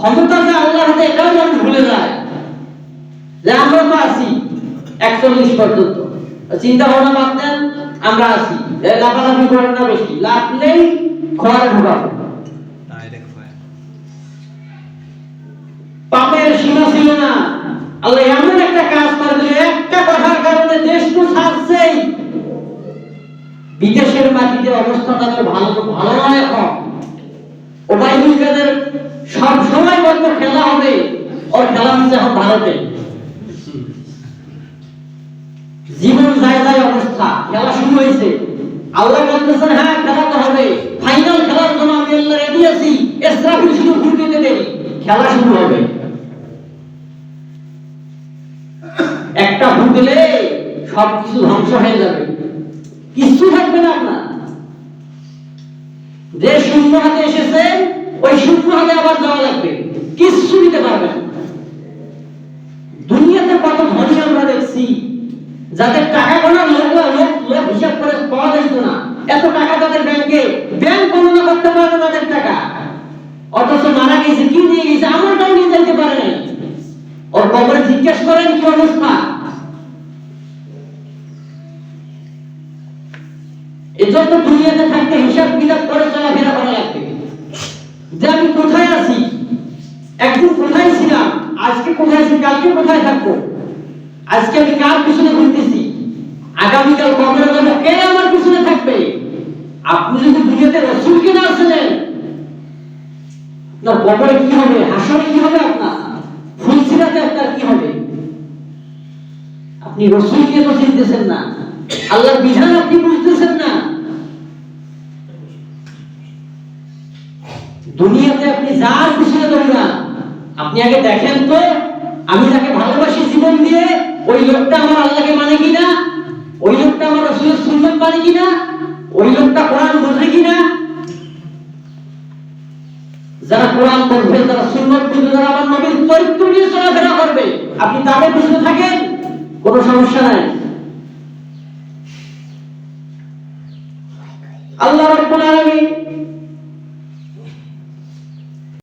ক্ষমতা যে আল্লাহর হাতে, এটাও মানুষ ভুলে যায় যে আমরা তো আছি 41 পর্যন্ত। চিন্তা ভাবনা বাদ দেন, আমরা আছি, লাফালাফি করেন না, বেশি লাফলেই খোয়ারে ঢুকাবো। পাপের সীমা ছিল না। আল্লাহ এমন একটা কাজ করে দিল, একটা কথার কারণে দেশ তো ছাড়ছেই, বিদেশের মাটিতে অবস্থা তাদের ভালো তো ভালো নয়। এখন ওবায়দুল কাদের সব সময় বলতো খেলা হবে, ওর খেলা হচ্ছে এখন ভারতে। জীবন যায় যায় অবস্থা, খেলা শুরু হয়েছে। আল্লাহ বলতেছেন হ্যাঁ খেলা তো হবে, ফাইনাল খেলার জন্য আমি আল্লাহ রেডি আছি, ইসরাফিল শুধু ভোট দিতে দেরি, খেলা শুরু হবে। একটা ভোট দিলে সবকিছু ধ্বংস হয়ে যাবে, কিছু থাকবে না আপনার। যে শূন্য হাতে এসেছে ওই শূন্য হাতে আবার যাওয়া লাগবে, কিছু নিতে পারবেন। দুনিয়াতে কত ধনী আমরা দেখছি, যাদের টাকা গোনার লোক হিসাব করে পাওয়া যাইতো না, এত টাকা তাদের ব্যাংকে, ব্যাংক গণনা করতে পারে না তাদের টাকা। অথচ মারা গেছে, কি নিয়ে গেছে আমরাও নিয়ে যাইতে পারে নাই। ওর কবরে জিজ্ঞেস করেন কি অবস্থা। এজন্য দুনিয়াতে থাকতে হিসাব কিতাব করে চলাফেরা করা লাগবে, যে আমি কোথায় আছি, একদিন কোথায় ছিলাম, আজকে কোথায় আছি, কালকে কোথায় থাকবো, আজকে আমি কার পিছনে ঘুরতেছি, আগামীকাল কবরে যাবো, কে আমার পিছনে থাকবে। আপনি যদি দুনিয়াতে রাসূলকে না ছিলেন, না কবরে কি হবে, হাসরে কি হবে, আপনার ফুলসিরাতে আপনার কি হবে। আপনি রাসূলকে তো চিনতেছেন না, আল্লাহর বিধান আপনি বুঝতেছেন না। দুনিয়াতে আপনি যার পিছনে দৌড়ান, আপনি আগে দেখেন তো আমি যাকে ভালোবাসি জীবন দিয়ে, ওই লোকটা আমার আল্লাহকে মানে কিনা, ওই লোকটা আমার রাসূলের সুন্নাত মানে কিনা, ওই লোকটা কোরআন বোঝে কিনা। যারা কোরআন পড়বে, যারা সুন্নাত বুঝবে, যারা আমার নবীর চরিত্র নিয়ে চলাফেরা করবে, আপনি তাদের পিছনে থাকেন, কোনো সমস্যা নাই। আল্লাহ রাব্বুল আলামিন